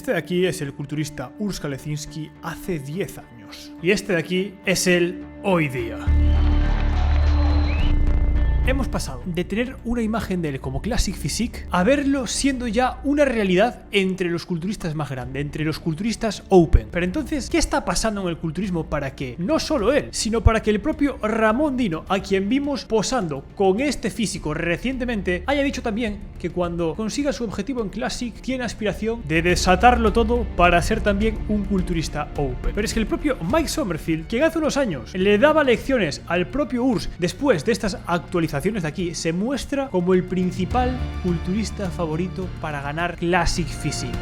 Este de aquí es el culturista Urs Kalecinski hace 10 años. Y este de aquí es el hoy día. Hemos pasado de tener una imagen de él como Classic Physique a verlo siendo ya una realidad entre los culturistas más grandes, entre los culturistas Open. Pero entonces, ¿qué está pasando en el culturismo para que no solo él, sino para que el propio Ramón Dino, a quien vimos posando con este físico recientemente, haya dicho también que cuando consiga su objetivo en Classic tiene aspiración de desatarlo todo para ser también un culturista Open? Pero es que el propio Mike Sommerfield, que hace unos años le daba lecciones al propio Urs después de estas actualizaciones de aquí, se muestra como el principal culturista favorito para ganar Classic Physique.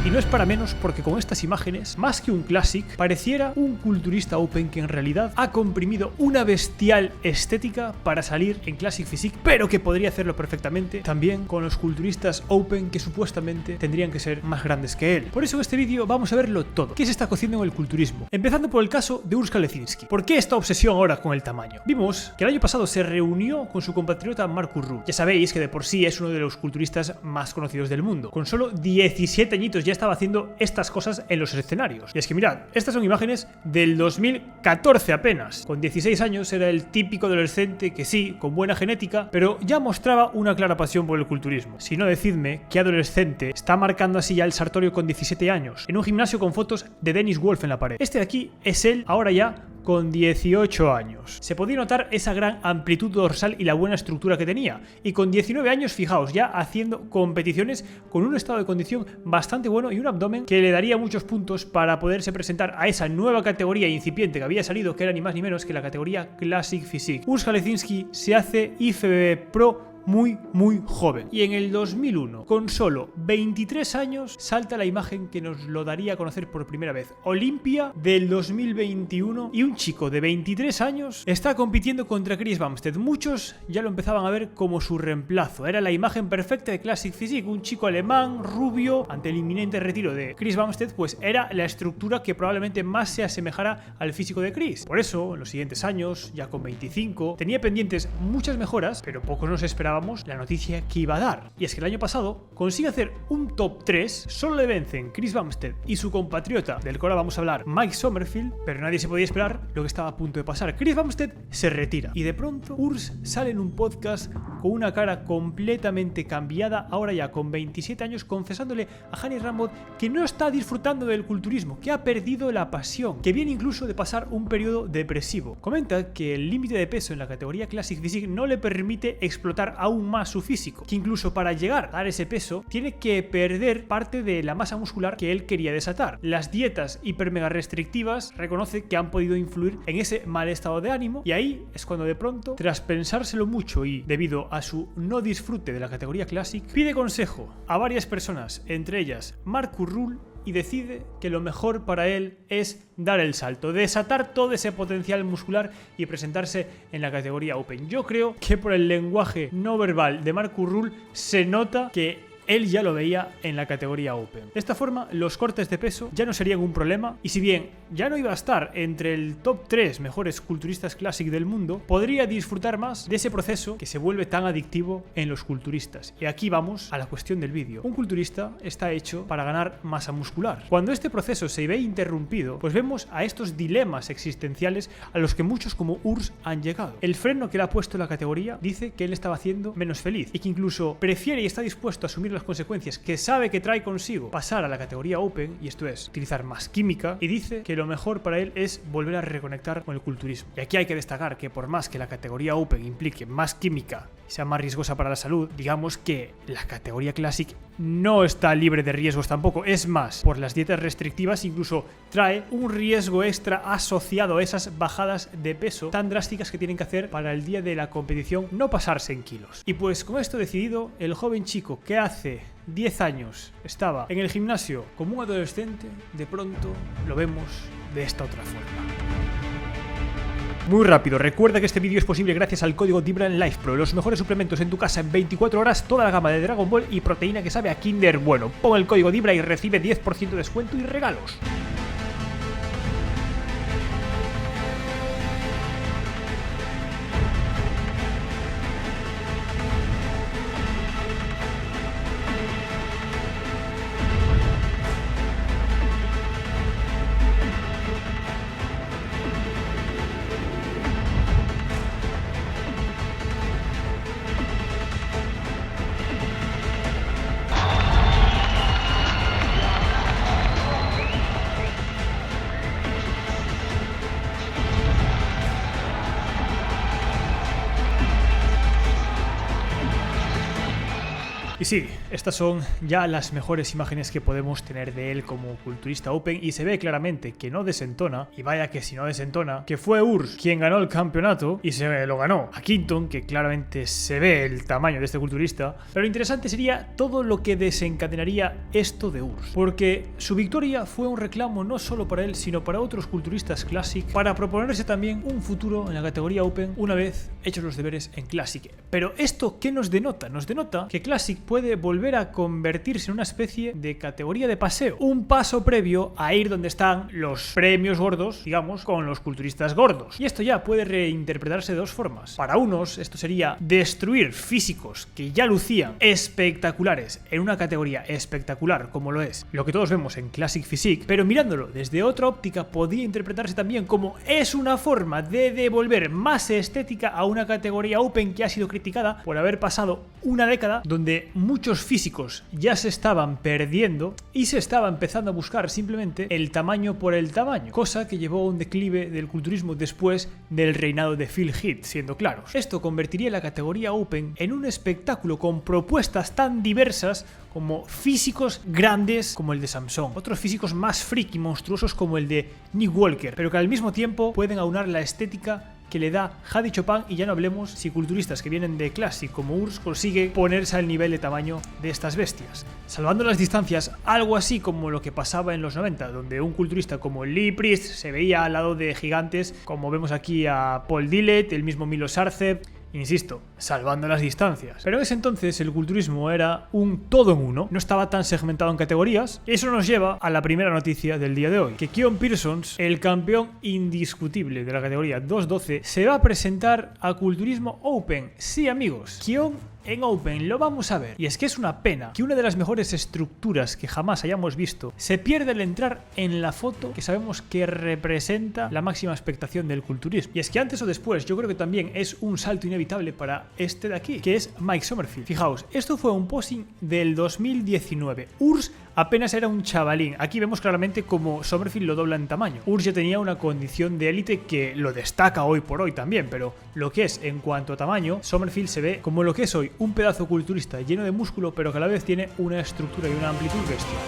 Y no es para menos porque con estas imágenes, más que un Classic, pareciera un culturista Open que en realidad ha comprimido una bestial estética para salir en Classic Physique, pero que podría hacerlo perfectamente también con los culturistas Open que supuestamente tendrían que ser más grandes que él. Por eso en este vídeo vamos a verlo todo. ¿Qué se está cociendo en el culturismo? Empezando por el caso de Urs Kalecinski. ¿Por qué esta obsesión ahora con el tamaño? Vimos que el año pasado se reunió con su compatriota Marcus Ruhl. Ya sabéis que de por sí es uno de los culturistas más conocidos del mundo. Con solo 17 añitos ya estaba haciendo estas cosas en los escenarios. Y es que mirad, estas son imágenes del 2014 apenas. Con 16 años era el típico adolescente que sí, con buena genética, pero ya mostraba una clara pasión por el culturismo. Si no, decidme qué adolescente está marcando así ya el sartorio con 17 años, en un gimnasio con fotos de Dennis Wolf en la pared. Este de aquí es él, ahora ya con 18 años. Se podía notar esa gran amplitud dorsal y la buena estructura que tenía. Y con 19 años, fijaos, ya haciendo competiciones con un estado de condición bastante bueno y un abdomen que le daría muchos puntos para poderse presentar a esa nueva categoría incipiente que había salido, que era ni más ni menos que la categoría Classic Physique. Urs Kalecinski se hace IFBB Pro muy joven, y en el 2001, con solo 23 años, salta la imagen que nos lo daría a conocer por primera vez: Olimpia del 2021, y un chico de 23 años está compitiendo contra Chris Bumstead. Muchos ya lo empezaban a ver como su reemplazo, era la imagen perfecta de Classic Physique, un chico alemán, rubio. Ante el inminente retiro de Chris Bumstead, pues era la estructura que probablemente más se asemejara al físico de Chris. Por eso, en los siguientes años, ya con 25, tenía pendientes muchas mejoras, pero pocos nos esperaban la noticia que iba a dar. Y es que el año pasado consigue hacer un top 3, solo le vencen Chris Bumstead y su compatriota, del que ahora vamos a hablar, Mike Sommerfield, pero nadie se podía esperar lo que estaba a punto de pasar. Chris Bumstead se retira y de pronto Urs sale en un podcast con una cara completamente cambiada, ahora ya con 27 años, confesándole a Hany Rambod que no está disfrutando del culturismo, que ha perdido la pasión, que viene incluso de pasar un periodo depresivo. Comenta que el límite de peso en la categoría Classic Physique no le permite explotar aún más su físico, que incluso para llegar a dar ese peso tiene que perder parte de la masa muscular que él quería desatar. Las dietas hiper mega restrictivas reconoce que han podido influir en ese mal estado de ánimo, y ahí es cuando de pronto, tras pensárselo mucho y debido a su no disfrute de la categoría Classic, pide consejo a varias personas, entre ellas Marcus Ruhl, y decide que lo mejor para él es dar el salto, desatar todo ese potencial muscular y presentarse en la categoría Open. Yo creo que por el lenguaje no verbal de Marcus Ruhl se nota que él ya lo veía en la categoría Open. De esta forma, los cortes de peso ya no serían un problema, y si bien ya no iba a estar entre el top 3 mejores culturistas Classic del mundo, podría disfrutar más de ese proceso que se vuelve tan adictivo en los culturistas. Y aquí vamos a la cuestión del vídeo. Un culturista está hecho para ganar masa muscular. Cuando este proceso se ve interrumpido, pues vemos a estos dilemas existenciales a los que muchos como Urs han llegado. El freno que le ha puesto la categoría dice que él estaba haciendo menos feliz y que incluso prefiere y está dispuesto a asumir las consecuencias que sabe que trae consigo pasar a la categoría Open, y esto es utilizar más química, y dice que lo mejor para él es volver a reconectar con el culturismo. Y aquí hay que destacar que por más que la categoría Open implique más química y sea más riesgosa para la salud, digamos que la categoría Classic no está libre de riesgos tampoco. Es más, por las dietas restrictivas incluso trae un riesgo extra asociado a esas bajadas de peso tan drásticas que tienen que hacer para el día de la competición no pasarse en kilos. Y pues con esto decidido, el joven chico que hace 10 años estaba en el gimnasio como un adolescente, de pronto lo vemos de esta otra forma. Muy rápido, recuerda que este vídeo es posible gracias al código Dibran Life Pro, los mejores suplementos en tu casa en 24 horas, toda la gama de Dragon Ball y proteína que sabe a Kinder Bueno. Pon el código Dibra y recibe 10% de descuento y regalos. Y sí, estas son ya las mejores imágenes que podemos tener de él como culturista Open y se ve claramente que no desentona, y vaya que si no desentona, que fue Urs quien ganó el campeonato y se lo ganó a Quinton, que claramente se ve el tamaño de este culturista, pero lo interesante sería todo lo que desencadenaría esto de Urs, porque su victoria fue un reclamo no solo para él, sino para otros culturistas Classic, para proponerse también un futuro en la categoría Open una vez hechos los deberes en Classic. Pero ¿esto qué nos denota? Nos denota que Classic puede volver a convertirse en una especie de categoría de paseo, un paso previo a ir donde están los premios gordos, digamos, con los culturistas gordos. Y esto ya puede reinterpretarse de dos formas. Para unos, esto sería destruir físicos que ya lucían espectaculares en una categoría espectacular como lo es lo que todos vemos en Classic Physique, pero mirándolo desde otra óptica podría interpretarse también como es una forma de devolver más estética a una categoría Open que ha sido criticada por haber pasado una década donde muchos físicos ya se estaban perdiendo y se estaba empezando a buscar simplemente el tamaño por el tamaño, cosa que llevó a un declive del culturismo después del reinado de Phil Heath, siendo claros. Esto convertiría la categoría Open en un espectáculo con propuestas tan diversas como físicos grandes como el de Samson, otros físicos más freak y monstruosos como el de Nick Walker, pero que al mismo tiempo pueden aunar la estética que le da Hadi Chopin, y ya no hablemos si culturistas que vienen de Classic como Urs consigue ponerse al nivel de tamaño de estas bestias. Salvando las distancias, algo así como lo que pasaba en los 90, donde un culturista como Lee Priest se veía al lado de gigantes como vemos aquí a Paul Dillett, el mismo Milos Sarcev. Insisto, salvando las distancias. Pero en ese entonces el culturismo era un todo en uno, no estaba tan segmentado en categorías. Y eso nos lleva a la primera noticia del día de hoy, que Keon Pearsons, el campeón indiscutible de la categoría 212, se va a presentar a Culturismo Open. Sí, amigos, Keon en Open lo vamos a ver. Y es que es una pena que una de las mejores estructuras que jamás hayamos visto se pierda al entrar en la foto que sabemos que representa la máxima expectación del culturismo. Y es que antes o después yo creo que también es un salto inevitable para este de aquí, que es Mike Sommerfield. Fijaos, esto fue un posing del 2019. Urs apenas era un chavalín. Aquí vemos claramente cómo Sommerfield lo dobla en tamaño. Urs ya tenía una condición de élite que lo destaca hoy por hoy también, pero lo que es en cuanto a tamaño, Sommerfield se ve como lo que es hoy, un pedazo culturista lleno de músculo, pero que a la vez tiene una estructura y una amplitud bestial.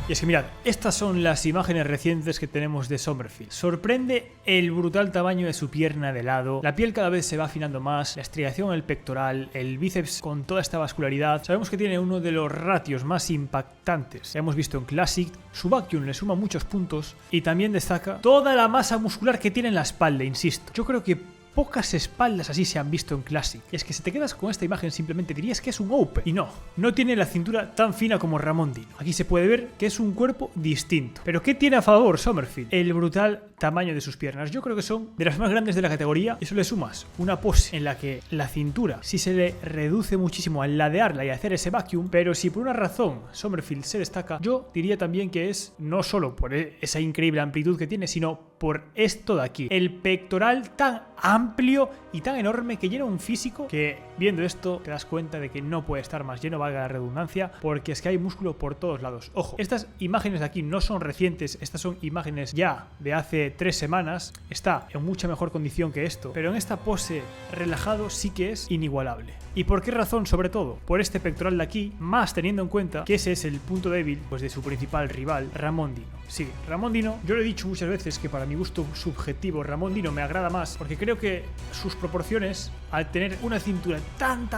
Y es que mirad, estas son las imágenes recientes que tenemos de Sommerfield. Sorprende el brutal tamaño de su pierna de lado, la piel cada vez se va afinando más, la estriación en el pectoral, el bíceps con toda esta vascularidad. Sabemos que tiene uno de los ratios más impactantes que hemos visto en Classic, su vacuum le suma muchos puntos y también destaca toda la masa muscular que tiene en la espalda, insisto. Yo creo que pocas espaldas así se han visto en Classic. Y es que si te quedas con esta imagen simplemente dirías que es un Open. Y no tiene la cintura tan fina como Ramón Dino. Aquí se puede ver que es un cuerpo distinto. Pero ¿qué tiene a favor Sommerfield? El brutal tamaño de sus piernas. Yo creo que son de las más grandes de la categoría. Y eso le sumas una pose en la que la cintura sí se le reduce muchísimo al ladearla y hacer ese vacuum. Pero si por una razón Sommerfield se destaca, yo diría también que es no solo por esa increíble amplitud que tiene, sino por esto de aquí. El pectoral tan amplio y tan enorme que llena un físico que, viendo esto, te das cuenta de que no puede estar más lleno, valga la redundancia, porque es que hay músculo por todos lados. Ojo, estas imágenes de aquí no son recientes, estas son imágenes ya de hace 3 semanas. Está en mucha mejor condición que esto, pero en esta pose relajado sí que es inigualable. ¿Y por qué razón? Sobre todo, por este pectoral de aquí, más teniendo en cuenta que ese es el punto débil pues de su principal rival, Ramón Dino. Sí, Ramón Dino, yo lo he dicho muchas veces que para mi gusto subjetivo, Ramón Dino me agrada más porque creo que sus proporciones, al tener una cintura tan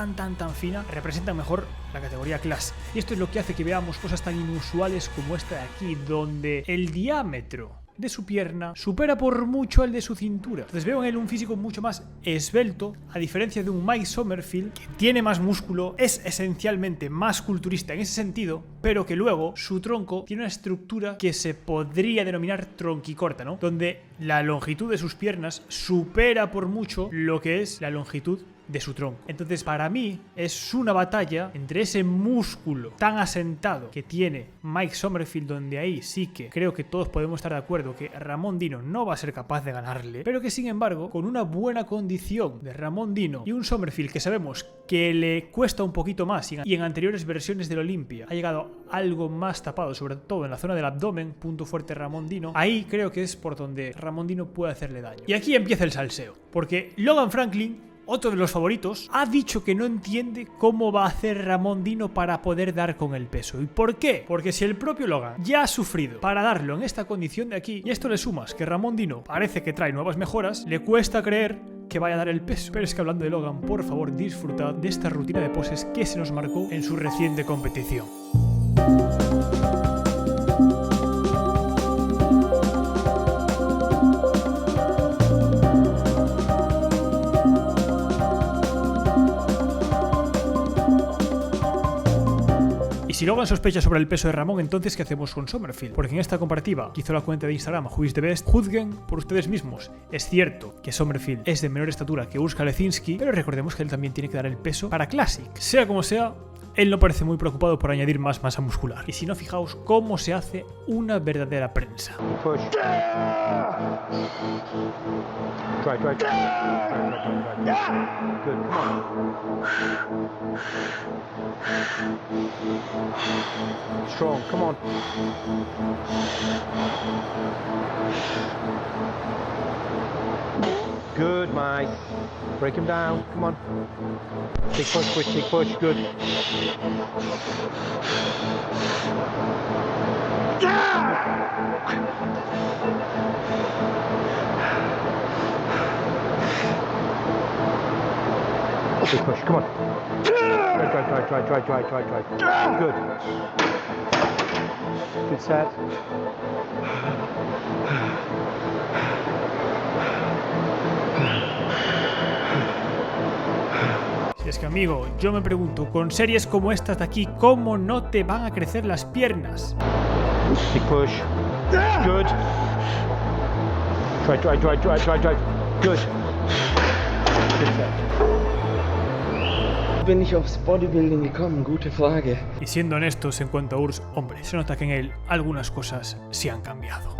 fina, representan mejor la categoría Class. Y esto es lo que hace que veamos cosas tan inusuales como esta de aquí, donde el diámetro de su pierna supera por mucho al de su cintura. Entonces veo en él un físico mucho más esbelto, a diferencia de un Mike Sommerfield que tiene más músculo, es esencialmente más culturista en ese sentido, pero que luego su tronco tiene una estructura que se podría denominar tronquicorta, ¿no? Donde la longitud de sus piernas supera por mucho lo que es la longitud de su tronco. Entonces para mí es una batalla entre ese músculo tan asentado que tiene Mike Sommerfield, donde ahí sí que creo que todos podemos estar de acuerdo que Ramón Dino no va a ser capaz de ganarle, pero que sin embargo con una buena condición de Ramón Dino y un Sommerfield que sabemos que le cuesta un poquito más y en anteriores versiones del Olympia ha llegado algo más tapado, sobre todo en la zona del abdomen, punto fuerte Ramón Dino, ahí creo que es por donde Ramón Dino puede hacerle daño. Y aquí empieza el salseo, porque Logan Franklin otro de los favoritos, ha dicho que no entiende cómo va a hacer Ramón Dino para poder dar con el peso. ¿Y por qué? Porque si el propio Logan ya ha sufrido para darlo en esta condición de aquí, y esto le sumas que Ramón Dino parece que trae nuevas mejoras, le cuesta creer que vaya a dar el peso. Pero es que hablando de Logan, por favor disfrutad de esta rutina de poses que se nos marcó en su reciente competición. Si Logan sospecha sobre el peso de Ramón, entonces ¿qué hacemos con Sommerfield? Porque en esta comparativa que hizo la cuenta de Instagram Who is the Best, juzguen por ustedes mismos. Es cierto que Sommerfield es de menor estatura que Urs Kalecinski, pero recordemos que él también tiene que dar el peso para Classic. Sea como sea, él no parece muy preocupado por añadir más masa muscular. Y si no, fijaos cómo se hace una verdadera prensa. Push. Try. Good, come on. Strong, come on. Good, Mike. Break him down, come on. Big push, quick, big push, good. Big push, come on. Try. Good. Good set. Si es que, amigo, yo me pregunto, con series como estas de aquí, ¿cómo no te van a crecer las piernas? Big push. Good. Try. Good. Good set. Bin ich aufs Bodybuilding gekommen? Gute Frage. Y siendo honestos en cuanto a Urs, hombre, se nota que en él algunas cosas sí han cambiado.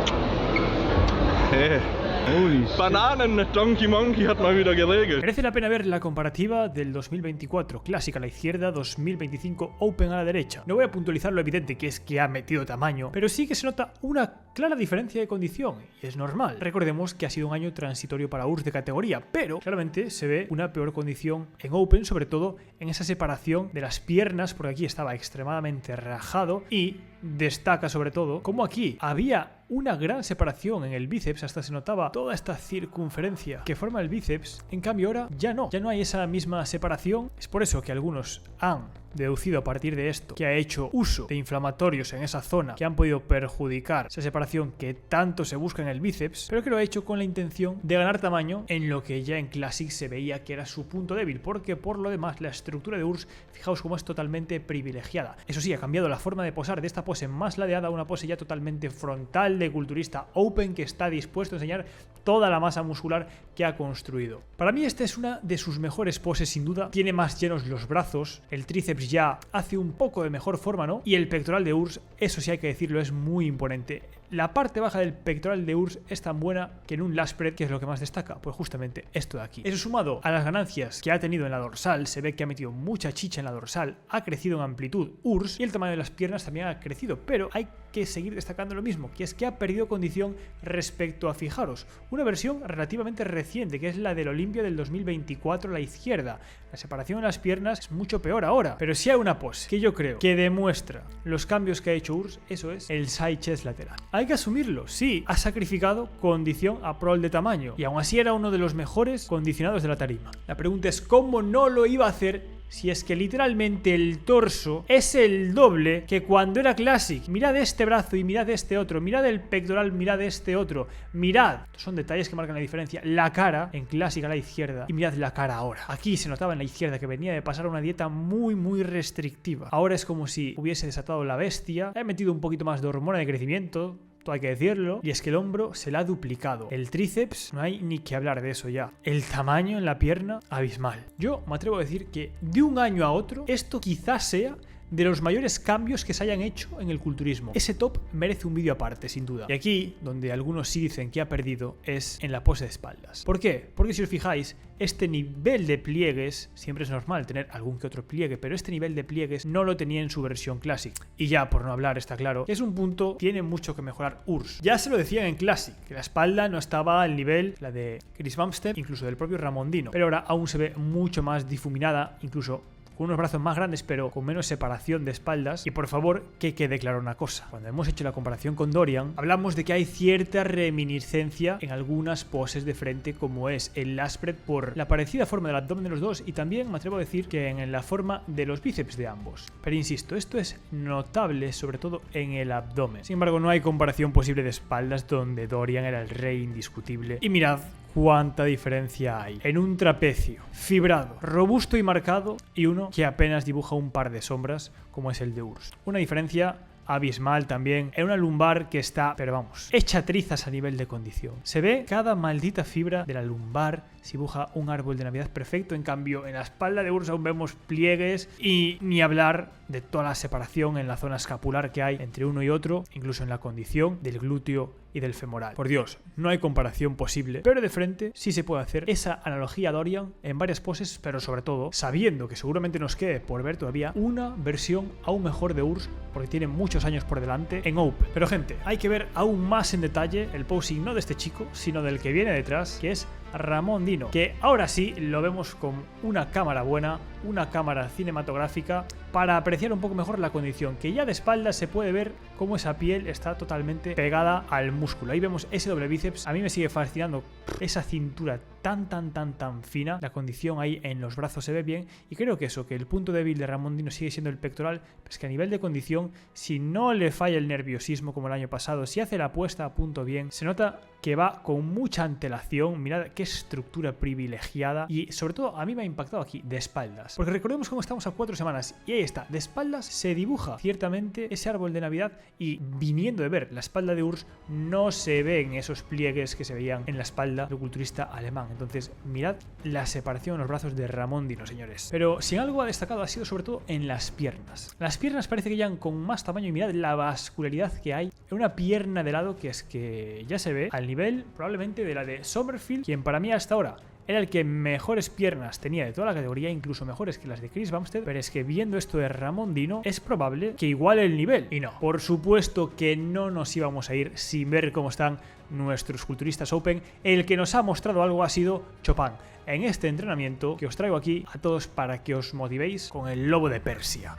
Bananen, Donkey Monkey hat mal wieder geregelt. Merece la pena ver la comparativa del 2024 Classic a la izquierda, 2025 Open a la derecha. No voy a puntualizar lo evidente, que es que ha metido tamaño, pero sí que se nota una clara diferencia de condición, y es normal. Recordemos que ha sido un año transitorio para Urs de categoría, pero claramente se ve una peor condición en Open, sobre todo en esa separación de las piernas, porque aquí estaba extremadamente rajado, y destaca sobre todo como aquí había una gran separación en el bíceps, hasta se notaba toda esta circunferencia que forma el bíceps. En cambio ahora ya no hay esa misma separación. Es por eso que algunos han deducido a partir de esto que ha hecho uso de inflamatorios en esa zona que han podido perjudicar esa separación que tanto se busca en el bíceps, pero que lo ha hecho con la intención de ganar tamaño en lo que ya en Classic se veía que era su punto débil, porque por lo demás la estructura de Urs, fijaos cómo es totalmente privilegiada. Eso sí, ha cambiado la forma de posar de esta pose más ladeada a una pose ya totalmente frontal de culturista Open que está dispuesto a enseñar toda la masa muscular que ha construido. Para mí esta es una de sus mejores poses sin duda. Tiene más llenos los brazos, el tríceps ya hace un poco de mejor forma, ¿no? Y el pectoral de Urs, eso sí hay que decirlo, es muy imponente. La parte baja del pectoral de Urs es tan buena que en un lat spread, ¿qué es lo que más destaca? Pues justamente esto de aquí. Eso sumado a las ganancias que ha tenido en la dorsal, se ve que ha metido mucha chicha en la dorsal, ha crecido en amplitud Urs y el tamaño de las piernas también ha crecido, pero hay que seguir destacando lo mismo, que es que ha perdido condición respecto a, fijaros, una versión relativamente reciente, que es la del Olimpia del 2024 a la izquierda. La separación en las piernas es mucho peor ahora, pero si hay una pose que yo creo que demuestra los cambios que ha hecho Urs, eso es el side chest lateral. Hay que asumirlo, sí, ha sacrificado condición a prol de tamaño y aún así era uno de los mejores condicionados de la tarima. La pregunta es cómo no lo iba a hacer si es que literalmente el torso es el doble que cuando era Classic. Mirad este brazo y mirad este otro, mirad el pectoral, mirad este otro, mirad, son detalles que marcan la diferencia, la cara en Classic a la izquierda y mirad la cara ahora. Aquí se notaba en la izquierda que venía de pasar una dieta muy restrictiva. Ahora es como si hubiese desatado la bestia, ha metido un poquito más de hormona de crecimiento, hay que decirlo, y es que el hombro se le ha duplicado. El tríceps, no hay ni que hablar de eso ya. El tamaño en la pierna, abismal. Yo me atrevo a decir que de un año a otro, esto quizás sea de los mayores cambios que se hayan hecho en el culturismo. Ese top merece un vídeo aparte, sin duda. Y aquí, donde algunos sí dicen que ha perdido, es en la pose de espaldas. ¿Por qué? Porque si os fijáis, este nivel de pliegues, siempre es normal tener algún que otro pliegue, pero este nivel de pliegues no lo tenía en su versión Classic. Y ya, por no hablar, está claro, que es un punto, tiene mucho que mejorar URSS. Ya se lo decían en Classic, que la espalda no estaba al nivel, la de Chris Bumstead, incluso del propio Ramondino, pero ahora aún se ve mucho más difuminada, incluso con unos brazos más grandes pero con menos separación de espaldas. Y por favor, que quede claro una cosa: cuando hemos hecho la comparación con Dorian, hablamos de que hay cierta reminiscencia en algunas poses de frente, como es el lat spread por la parecida forma del abdomen de los dos, y también me atrevo a decir que en la forma de los bíceps de ambos. Pero insisto, esto es notable sobre todo en el abdomen. Sin embargo, no hay comparación posible de espaldas, donde Dorian era el rey indiscutible. Y mirad cuánta diferencia hay en un trapecio fibrado, robusto y marcado, y uno que apenas dibuja un par de sombras, como es el de URSS. Una diferencia abismal también en una lumbar que está, pero vamos, hecha trizas a nivel de condición. Se ve cada maldita fibra de la lumbar, se dibuja un árbol de Navidad perfecto. En cambio, en la espalda de URSS aún vemos pliegues, y ni hablar de toda la separación en la zona escapular que hay entre uno y otro, incluso en la condición del glúteo y del femoral. Por Dios, no hay comparación posible, pero de frente sí se puede hacer esa analogía a Dorian en varias poses, pero sobre todo sabiendo que seguramente nos quede por ver todavía una versión aún mejor de URSS, porque tiene muchos años por delante en Open. Pero gente, hay que ver aún más en detalle el posing no de este chico, sino del que viene detrás, que es Ramondino, que ahora sí lo vemos con una cámara buena, una cámara cinematográfica, para apreciar un poco mejor la condición, que ya de espaldas se puede ver cómo esa piel está totalmente pegada al músculo. Ahí vemos ese doble bíceps. A mí me sigue fascinando esa cintura tan fina. La condición ahí en los brazos se ve bien, y creo que eso, que el punto débil de Ramondino sigue siendo el pectoral, pues que a nivel de condición, si no le falla el nerviosismo como el año pasado, si hace la apuesta a punto bien, se nota que va con mucha antelación. Mirad qué estructura privilegiada, y sobre todo a mí me ha impactado aquí de espaldas, porque recordemos cómo estamos a 4 semanas y ahí está, de espaldas se dibuja ciertamente ese árbol de Navidad, y viniendo de ver la espalda de URSS no se ven esos pliegues que se veían en la espalda del culturista alemán. Entonces mirad la separación en los brazos de Ramondino, señores. Pero si en algo ha destacado ha sido sobre todo en las piernas. Las piernas parece que llegan con más tamaño, y mirad la vascularidad que hay en una pierna de lado, que es que ya se ve al nivel probablemente de la de Sommerfeld, quien para mí hasta ahora era el que mejores piernas tenía de toda la categoría, incluso mejores que las de Chris Bumstead. Pero es que viendo esto de Ramondino es probable que iguale el nivel. Y no, por supuesto que no nos íbamos a ir sin ver cómo están nuestros culturistas Open. El que nos ha mostrado algo ha sido Chopin en este entrenamiento que os traigo aquí a todos para que os motivéis con el lobo de Persia.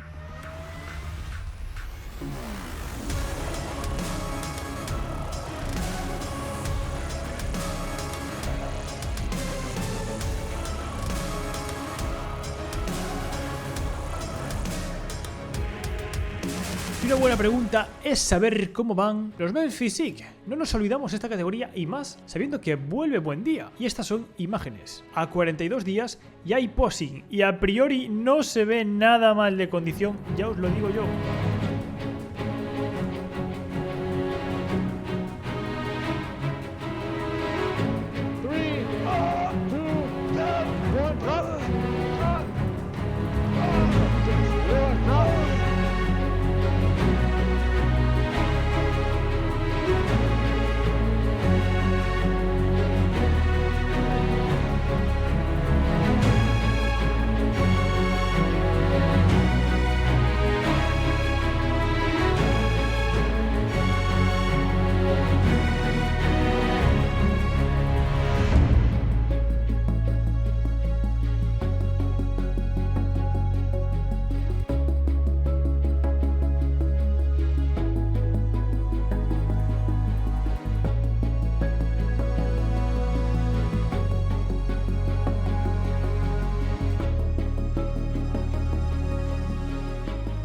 Una buena pregunta es saber cómo van los Men's Physique. No nos olvidamos de esta categoría, y más sabiendo que vuelve Buen Día. Y estas son imágenes a 42 días y hay posing, y a priori no se ve nada mal de condición, ya os lo digo yo.